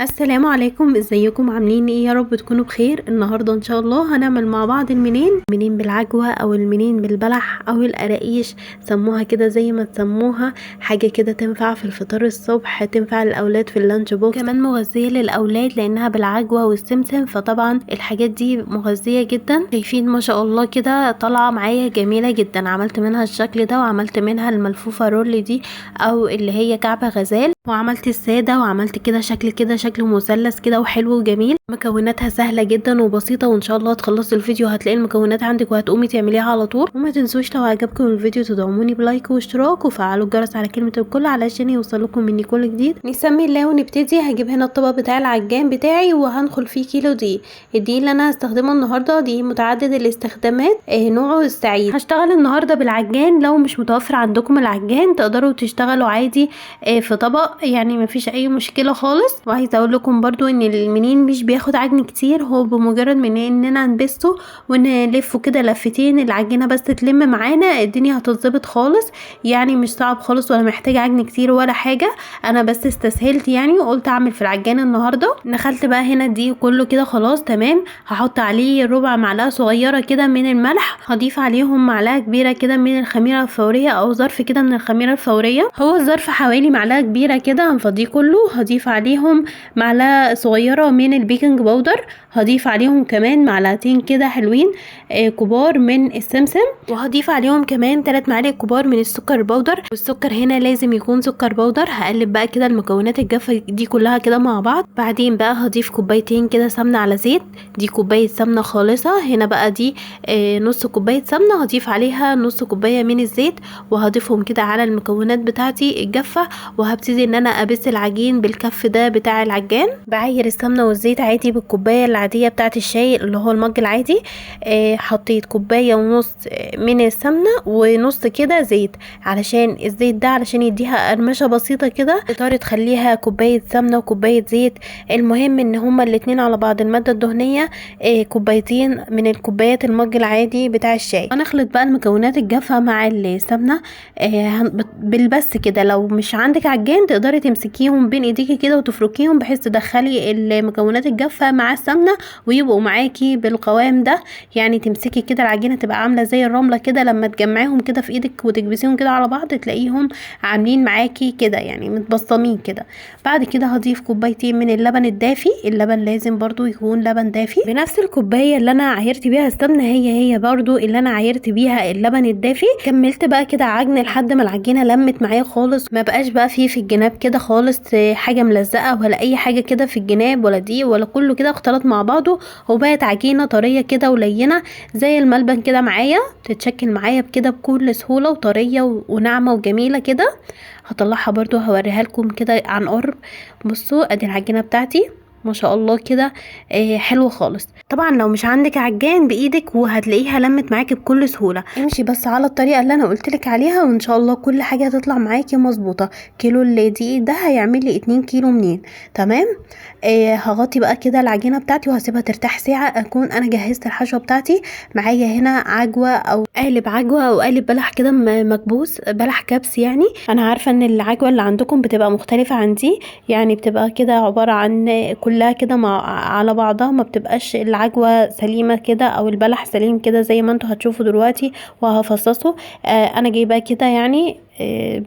السلام عليكم، ازيكم؟ عاملين ايه؟ يا رب تكونوا بخير. النهارده ان شاء الله هنعمل مع بعض المنين بالعجوه او المنين بالبلح او القراقيش، سموها كده زي ما تسموها. حاجه كده تنفع في الفطار الصبح، تنفع للاولاد في اللانش بوكس، كمان مغذيه للاولاد لانها بالعجوه والسمسم، فطبعا الحاجات دي مغذيه جدا. شايفين ما شاء الله كده طالعه معايا جميله جدا. عملت منها الشكل ده وعملت منها الملفوفه رول دي او اللي هي كعب غزال، وعملت الساده وعملت كده شكل مثلث كده وحلو وجميل. مكوناتها سهله جدا وبسيطه، وان شاء الله تخلصي الفيديو هتلاقي المكونات عندك وهتقومي تعمليها على طول. وما تنسوش لو عجبكم الفيديو تدعموني بلايك واشتراك وفعلوا الجرس على كلمه الكل علشان يوصلكم مني كل جديد. نسمي الله ونبتدي. هجيب هنا الطبق بتاع العجان بتاعي وهنخل فيه كيلو دقيق. الدقيق اللي انا هستخدمه النهارده دقيق متعدد الاستخدامات، نوعه السعيد. هشتغل النهارده بالعجان. لو مش متوفر عندكم العجان تقدروا تشتغلوا عادي في طبق، يعني مفيش اي مشكله خالص. وعايزه اقول لكم برضو ان المنين مش بياخد عجن كتير، هو بمجرد من اننا نبسه ونلفه كده لفتين العجينه بس تلم معانا الدنيا هتتظبط خالص. يعني مش صعب خالص ولا محتاج عجن كتير ولا حاجه. انا بس استسهلت يعني وقلت اعمل في العجان النهارده. نخلت بقى هنا الدقيق كله كده خلاص تمام. هحط عليه ربع معلقه صغيره كده من الملح، هضيف عليهم معلقه كبيره كده من الخميره الفوريه او ظرف كده من الخميره الفوريه. هو الظرف حوالي معلقه كبيره كده هنفضيه كله. هضيف عليهم معلقه صغيره من البيكنج باودر، هضيف عليهم كمان معلقتين كده حلوين كبار من السمسم، وهضيف عليهم كمان 3 معالق كبار من السكر البودر. والسكر هنا لازم يكون سكر بودر. هقلب بقى كده المكونات الجافه دي كلها كده مع بعض. بعدين بقى هضيف كوبايتين كده سمنه على زيت. دي كوبايه سمنه خالصه. هنا بقى دي نص كوبايه سمنه، هضيف عليها نص كوبايه من الزيت وهضيفهم كده على المكونات بتاعتي الجافه. وهبتدي ان انا ابس العجين بالكف ده بتاع العجان. بعاير السمنه والزيت عادي بالكوبايه العاديه بتاعه الشاي اللي هو المج العادي. حطيت كوبايه ونص من السمنه ونص كده زيت، علشان الزيت ده علشان يديها قرمشه بسيطه كده. تقدري تخليها كوبايه سمنه وكوبايه زيت، المهم ان هما الاتنين على بعض. الماده الدهنيه كوبايتين من الكوبايات المج العادي بتاع الشاي. هنخلط بقى المكونات الجافه مع السمنه بالبس كده. لو مش عندك عجان تقدري تمسكيهم بين ايديكي كده وتفركيهم بحيث تدخلي المكونات الجافه مع السمنه ويبقوا معاكي بالقوام ده. يعني تمسكي كده العجينه تبقى عامله زي الرمله كده، لما تجمعيهم كده في ايدك وتكبسيهم كده على بعض تلاقيهم عاملين معاكي كده يعني متبصمين كده. بعد كده هضيف كوبايتين من اللبن الدافي. اللبن لازم برضو يكون لبن دافي بنفس الكوبايه اللي انا عايرت بيها السمنه، هي برضو اللي انا عايرت بيها اللبن الدافي. كملت بقى كده عجن لحد ما العجينه لمت معايا خالص، ما بقاش بقى فيه في الجناب كده خالص حاجه ملزقه ولا اي حاجه كده في الجناب ولا دي ولا كله كده اختلط مع بعضه، وبقت عجينه طريه كده ولينه زي الملبن كده معايا. تتشكل معايا بكده بكل سهوله وطريه وناعمه وجميله كده. هطلعها برضو هوريها لكم كده عن قرب. بصوا ادي العجينه بتاعتي ما شاء الله كده حلو خالص. طبعا لو مش عندك عجان بايدك وهتلاقيها لمت معاكي بكل سهوله. امشي بس على الطريقه اللي انا قلتلك عليها وان شاء الله كل حاجه هتطلع معاكي مظبوطه. كيلو الدقيق ده هيعمل لي 2 كيلو منين. تمام. هغطي بقى كده العجينه بتاعتي وهسيبها ترتاح ساعه اكون انا جهزت الحشوه بتاعتي. معايا هنا عجوه او قالب عجوه او قالب بلح كده مكبوس، بلح كبس يعني. انا عارفه ان العجوه اللي عندكم بتبقى مختلفه عن دي، يعني بتبقى كده عباره عن كلها كده على بعضها، ما بتبقاش العجوه سليمه كده او البلح سليم كده زي ما انتوا هتشوفوا دلوقتي وهفصصه. انا جايباه كده يعني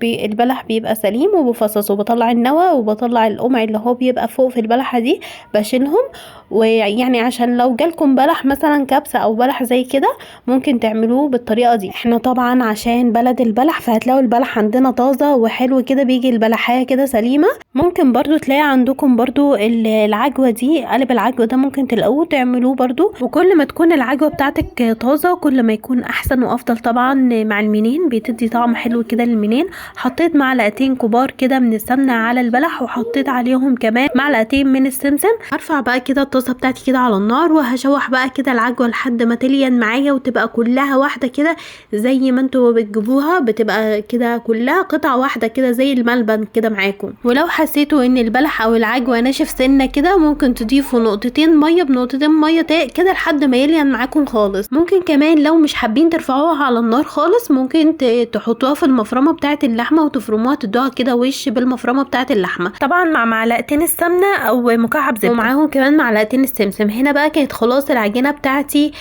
البلح بيبقى سليم وبفصصه، بطلع النوى وبطلع القمع اللي هو بيبقى فوق في البلحه دي بشيلهم. ويعني عشان لو جالكم بلح مثلا كبسه او بلح زي كده ممكن تعملوه بالطريقه دي. احنا طبعا عشان بلد البلح فهتلاقوا البلح عندنا طازه وحلو كده، بيجي البلحايه كده سليمه. ممكن برضو تلاقي عندكم برضو العجوه دي، قالب العجوه ده ممكن تلاقوه تعملوه برضو. وكل ما تكون العجوه بتاعتك طازه كل ما يكون احسن وافضل طبعا مع المنين، بتدي طعم حلو كده المنين. حطيت معلقتين كبار كده من السمنه على البلح وحطيت عليهم كمان معلقتين من السمسم. هرفع بقى كده الطاسه بتاعتي كده على النار وهشوح بقى كده العجوه لحد ما تلين معايا وتبقى كلها واحده كده زي ما انتوا بتجيبوها، بتبقى كده كلها قطعه واحده كده زي الملبن كده معاكم. ولو حسيتوا ان البلح او العجوه ناشف سنه كده ممكن تضيفوا نقطتين ميه بنقطتين ميه كده لحد ما يلين معاكم خالص. ممكن كمان لو مش حابين ترفعوها على النار خالص ممكن تحطوها في المفرمه المفرمه بتاعه اللحمه وتفرموها تدوها كده وش بالمفرمه بتاعه اللحمه، طبعا مع معلقتين السمنه او مكعب زبده ومعاهم كمان معلقتين السمسم. هنا بقى كانت خلاص العجينه بتاعتي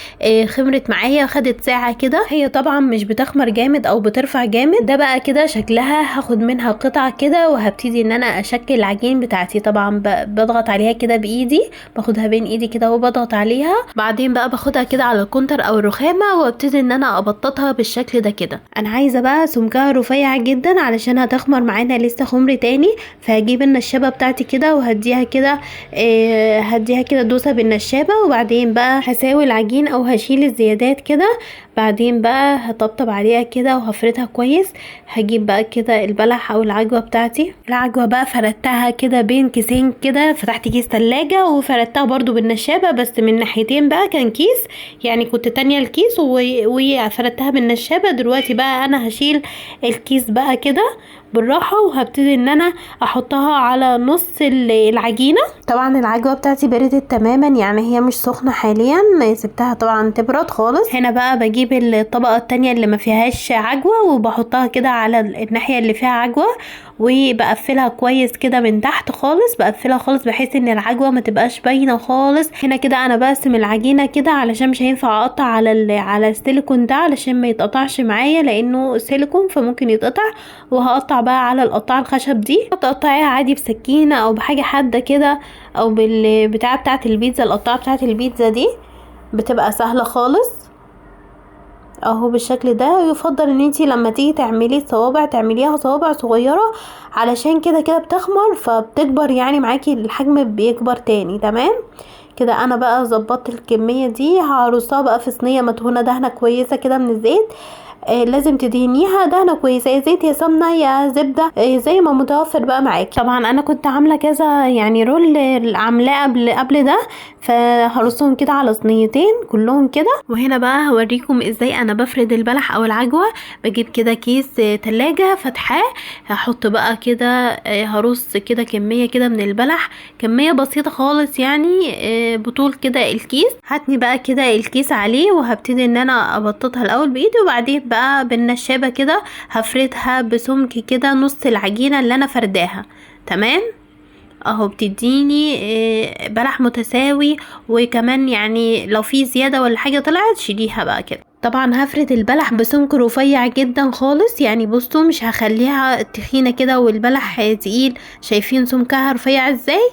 خمرت معايا، خدت ساعه كده. هي طبعا مش بتخمر جامد او بترفع جامد، ده بقى كده شكلها. هاخد منها قطعه كده وهبتدي ان انا اشكل العجين بتاعتي. طبعا بضغط عليها كده بايدي، باخدها بين ايدي كده وبضغط عليها. بعدين بقى باخدها كده على الكونتر او الرخامه وابتدي ان انا ابططها بالشكل ده كده. انا عايزه بقى سمكها رفيع جدا علشان هتخمر معانا لسه خمر تاني. فهجيب النشابه بتاعتي كده وهديها كده هديها كده دوسه بالنشابه، وبعدين بقى هساوي العجين او هشيل الزيادات كده. بعدين بقى هطبطب عليها كده وهفردها كويس. هجيب بقى كده البلح او العجوه بتاعتي. العجوه بقى فردتها كده بين كيسين كده، فتحت كيس تلاجة وفردتها برضو بالنشابه، بس من ناحيتين بقى كان كيس، يعني كنت تانية الكيس وفردتها بالنشابه. دلوقتي بقى انا هشيل الكيس بقى كده بالراحه وهبتدي ان انا احطها على نص العجينه. طبعا العجوه بتاعتي بردت تماما، يعني هي مش سخنه حاليا، سبتها طبعا تبرد خالص. هنا بقى بجيب الطبقه التانية اللي ما فيهاش عجوه وبحطها كده على الناحيه اللي فيها عجوه، وبقفلها كويس كده من تحت خالص، بقفلها خالص بحيث ان العجوه ما تبقاش باينه خالص. هنا كده انا بقسم العجينه كده علشان مش هينفع اقطع على السيليكون ده علشان ما يتقطعش معايا لانه سيليكون فممكن يتقطع. وهقطع بقى على القطاعه الخشب دي، تقطعيها عادي بسكينه او بحاجه حاده كده او بالبتاعه بتاعه البيتزا. القطاعه بتاعه البيتزا دي بتبقى سهله خالص اهو بالشكل ده. يفضل ان انتي لما تيجي تعملي الصوابع تعمليها صوابع صغيره علشان كده كده بتخمر فبتكبر، يعني معاكي الحجم بيكبر تاني. تمام كده انا بقى ظبطت الكميه دي. هرصها بقى في صينيه مدهونه دهنه كويسه كده من الزيت. لازم تدهنيها دهنه كويسه، يا زيت يا سمنه يا زبده زي ما متوفر بقى معاكي. طبعا انا كنت عامله كذا يعني رول عاملاه قبل ده، فهرصهم كده على صينيتين كلهم كده. وهنا بقى هوريكم ازاي انا بفرد البلح او العجوه. بجيب كده كيس تلاجة فتحاه، هحط بقى كده هرص كده كميه كده من البلح، كميه بسيطه خالص يعني بطول كده الكيس. هاتني بقى كده الكيس عليه وهبتدي ان انا ابططها الاول بايدي، وبعدين بقى بالنشابه كده هفردها بسمك كده نص العجينه اللي انا فرداها. تمام اهو بتديني بلح متساوي، وكمان يعني لو في زياده ولا حاجه طلعت شيليها بقى كده. طبعا هفرد البلح بسمك رفيع جدا خالص، يعني بصوا مش هخليها تخينه كده والبلح تقيل، شايفين سمكها رفيع ازاي.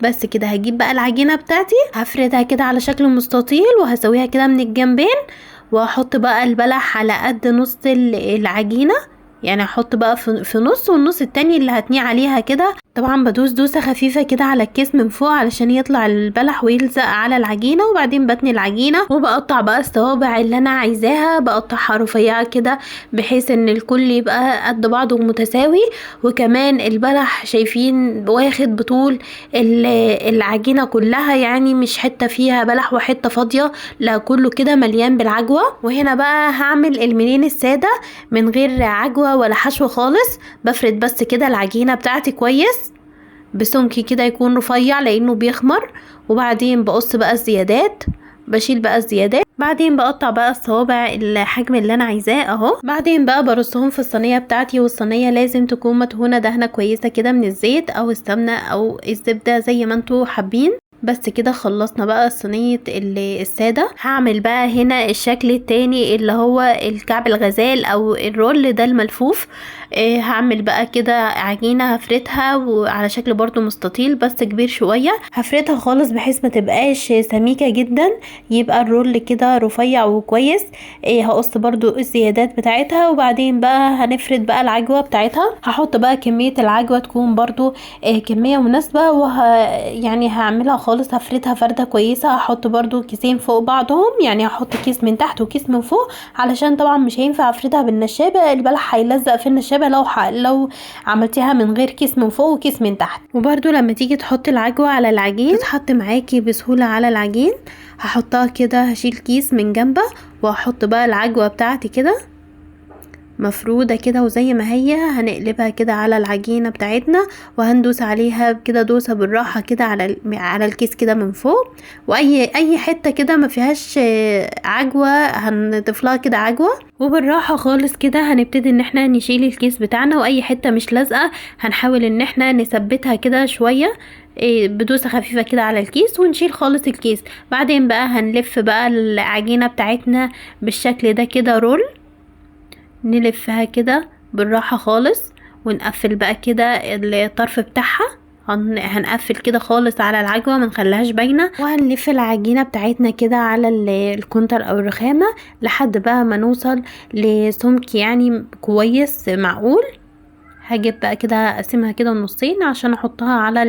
بس كده هجيب بقى العجينه بتاعتي هفردها كده على شكل مستطيل وهسويها كده من الجنبين، واحط بقى البلح على قد نص العجينه، يعني احط بقى في نص، والنص التاني اللي هتنيه عليها كده. طبعا بدوس دوسه خفيفه كده على الكيس من فوق علشان يطلع البلح ويلزق على العجينه، وبعدين بتني العجينه وبقطع بقى الصوابع اللي انا عايزاها، بقطعها رفيعه كده بحيث ان الكل يبقى قد بعضه متساوي. وكمان البلح شايفين واخد بطول العجينه كلها، يعني مش حته فيها بلح وحته فاضيه، لا كله كده مليان بالعجوه. وهنا بقى هعمل المنين الساده من غير عجوه ولا حشو خالص. بفرد بس كده العجينه بتاعتي كويس بسمكي كده يكون رفيع لانه بيخمر، وبعدين بقص بقى الزيادات، بشيل بقى الزيادات، بعدين بقطع بقى الصوابع الحجم اللي انا عايزاه اهو. بعدين بقى برصهم في الصينيه بتاعتي، والصينيه لازم تكون مدهونه دهنه كويسه كده من الزيت او السمنه او الزبده زي ما انتوا حابين. بس كده خلصنا بقى صينية السادة. هعمل بقى هنا الشكل التاني اللي هو الكعب الغزال او الرول ده الملفوف. هعمل بقى كده عجينة هفردها وعلى شكل برضو مستطيل بس كبير شوية، هفردها خالص بحيث ما تبقاش سميكة جدا، يبقى الرول كده رفيع وكويس. هقص برضو الزيادات بتاعتها، وبعدين بقى هنفرد بقى العجوة بتاعتها. هحط بقى كمية العجوة تكون برضو كمية مناسبة، يعني هعملها خالص، هفردها فردة كويسة. هحط برضو كيسين فوق بعضهم، يعني هحط كيس من تحت وكيس من فوق، علشان طبعا مش هينفع افردها بالنشابة، البلح هيلزق في النشابة لو عملتيها من غير كيس من فوق وكيس من تحت. وبرضو لما تيجي تحطي العجوة على العجين تتحط معاكي بسهولة على العجين. هحطها كده، هشيل كيس من جنبه وهحط بقى العجوة بتاعتي كده مفرودة كده وزي ما هي هنقلبها كده على العجينة بتاعتنا، وهندوس عليها كده دوسة بالراحة كده على الكيس كده من فوق، واي حتة كده ما فيهاش عجوة هنضيف لها كده عجوة، وبالراحة خالص كده هنبتدي ان احنا نشيل الكيس بتاعنا، واي حتة مش لازقة هنحاول ان احنا نثبتها كده شوية بدوسة خفيفة كده على الكيس، ونشيل خالص الكيس. بعدين بقى هنلف بقى العجينة بتاعتنا بالشكل ده كده رول، نلفها كده بالراحة خالص، ونقفل بقى كده الطرف بتاعها، هنقفل كده خالص على العجوة منخليهاش باينة، وهنلف العجينة بتاعتنا كده على الكونتر او الرخامة لحد بقى ما نوصل لسمك يعني كويس معقول. هجيب بقى كده اقسمها كده نصين عشان احطها على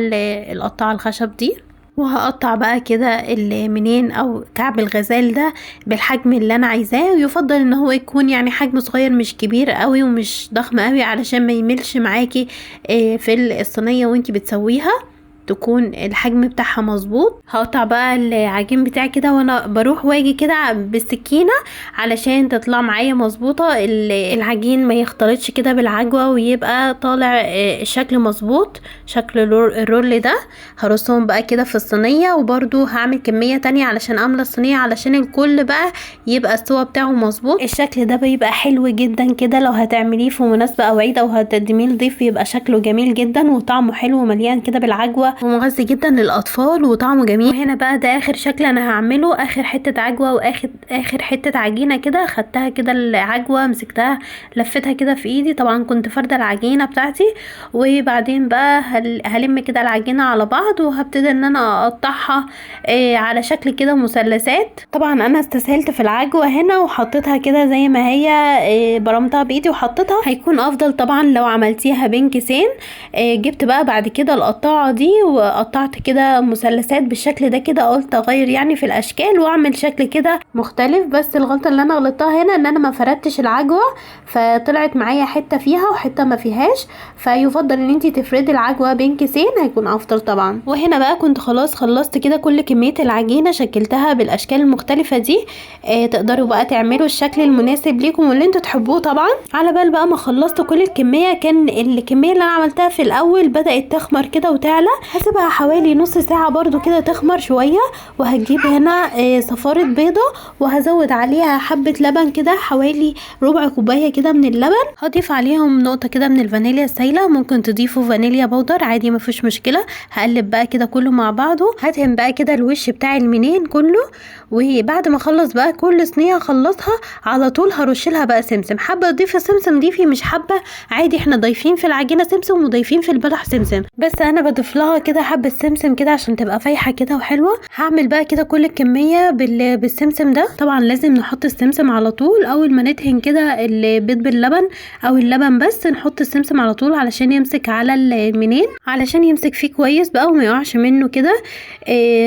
القطاعة الخشب دي، وهقطع بقى كده المنين او كعب الغزال ده بالحجم اللي انا عايزاه، ويفضل ان هو يكون يعني حجم صغير مش كبير قوي ومش ضخم قوي علشان ما يملش معاكي في الصينية وانتي بتسويها، تكون الحجم بتاعها مظبوط. هقطع بقى العجين بتاعي كده وانا بروح واجي كده بالسكينه علشان تطلع معايا مظبوطه، العجين ما يختلطش كده بالعجوه ويبقى طالع الشكل مظبوط، شكل الرول ده. هرصهم بقى كده في الصينيه، وبرده هعمل كميه تانية علشان املى الصينيه علشان الكل بقى يبقى السوا بتاعه مظبوط. الشكل ده بيبقى حلو جدا كده لو هتعمليه في مناسبه او عيد او هتقدميه لضيف، يبقى شكله جميل جدا وطعمه حلو ومليان كده بالعجوه ومغذي جدا للاطفال وطعمه جميل. وهنا بقى ده اخر شكل انا هعمله، اخر حته عجوه واخر حته عجينه كده. خدتها كده العجوه مسكتها لفتها كده في ايدي، طبعا كنت فارده العجينه بتاعتي، وبعدين بقى هلم كده العجينه على بعض وهبتدي ان انا اقطعها على شكل كده مثلثات. طبعا انا استسهلت في العجوه هنا وحطيتها كده زي ما هي، برمتها بايدي وحطيتها. هيكون افضل طبعا لو عملتيها بين كيسين. جبت بقى بعد كده القطاعه دي وقطعت كده مثلثات بالشكل ده كده، قلت اغير يعني في الاشكال واعمل شكل كده مختلف. بس الغلطه اللي انا غلطتها هنا ان انا ما فردتش العجوه، فطلعت معايا حته فيها وحته ما فيهاش، فيفضل ان انتي تفردي العجوه بين كيسين هيكون افضل طبعا. وهنا بقى كنت خلاص خلصت كده كل كميه العجينه، شكلتها بالاشكال المختلفه دي. تقدروا بقى تعملوا الشكل المناسب ليكم واللي انتوا تحبوه طبعا. على بال بقى ما خلصت كل الكميه، كان الكميه اللي انا عملتها في الاول بدات تخمر كده وتعلى، هسيبها حوالي نص ساعة برضو كده تخمر شوية، وهجيب هنا صفارة بيضة وهزود عليها حبة لبن كده حوالي ربع كوباية كده من اللبن. هضيف عليهم نقطة كده من الفانيليا السايلة، ممكن تضيفوا فانيليا بودر عادي مفيش مشكلة. هقلب بقى كده كله مع بعضه، هدهن بقى كده الوش بتاع المنين كله، وبعد ما اخلص بقى كل صينية اخلصها على طول هرش لها بقى سمسم. حابة تضيفي سمسم ضيفي، مش حابة عادي، احنا ضايفين في العجينة سمسم وضايفين في البلح سمسم، بس انا بضيف لها كده حبة سمسم كده عشان تبقى فايحة كده وحلوة. هعمل بقى كده كل الكمية بالسمسم ده. طبعا لازم نحط السمسم على طول اول ما ندهن كده البيض باللبن او اللبن، بس نحط السمسم على طول علشان يمسك على المنين، علشان يمسك فيه كويس بقى وما يقعش منه كده.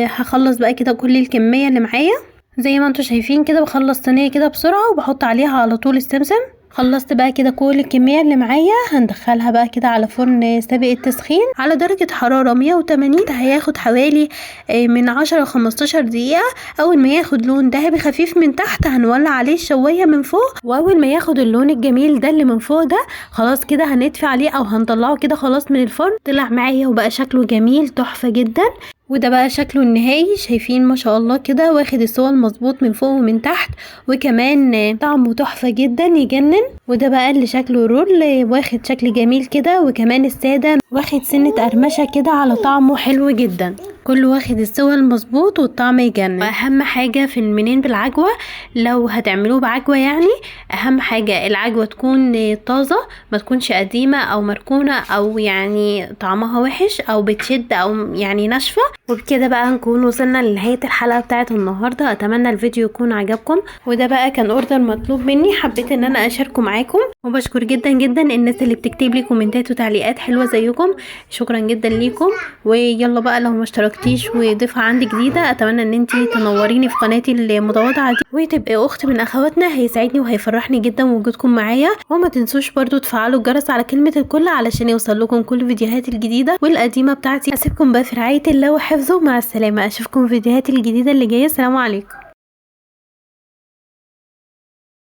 هخلص بقى كده كل الكمية اللي معايا زي ما انتوا شايفين كده، بخلص صينية كده بسرعة وبحط عليها على طول السمسم. خلصت بقى كده كل الكمية اللي معايا، هندخلها بقى كده على فرن سابق التسخين على درجة حرارة 180. هياخد حوالي من 10 ل 15 دقيقة. اول ما ياخد لون ذهبي خفيف من تحت هنولع عليه الشواية من فوق، واول ما ياخد اللون الجميل ده اللي من فوق ده خلاص كده هندفي عليه او هنطلعه كده خلاص من الفرن. طلع معايا وبقى شكله جميل تحفة جدا، وده بقى شكله النهائي. شايفين ما شاء الله كده واخد السوا المظبوط من فوق ومن تحت، وكمان طعمه تحفة جدا يجنن. وده بقى اللي شكله رول واخد شكل جميل كده، وكمان السادة واخد سنة قرمشة كده على طعمه حلو جدا، كله واخد السوا المظبوط والطعم يجنن. واهم حاجة في المنين بالعجوة لو هتعملوه بعجوة يعني اهم حاجة العجوة تكون طازة، ما تكونش قديمة او مركونة او يعني طعمها وحش او بتشد او يعني ناشفة. وبكده بقى نكون وصلنا لنهاية الحلقة بتاعت النهاردة. اتمنى الفيديو يكون عجبكم، وده بقى كان اوردر مطلوب مني، حبيت ان انا اشاركه معاكم. وبشكر جدا جدا الناس اللي بتكتب لي كومنتات وتعليقات حلوة زيكم، شكرا جدا ليكم. ويلا بقى لو ما اشتركتيش وضيفة عندي جديدة، اتمنى ان انتي تنوريني في قناتي المتواضعة دي وتبقي اخت من اخواتنا، هيسعدني وهيفرحني جدا وجودكم معايا. وما تنسوش برضو تفعلوا الجرس على كلمة الكل علشان يوصل لكم كل الفيديوهات الجديدة والقديمة بتاعتي. اسيبكم بقى في رعاية الله وحفظه، مع السلامة، اشوفكم في الفيديوهات الجديدة اللي جاية. السلام عليكم.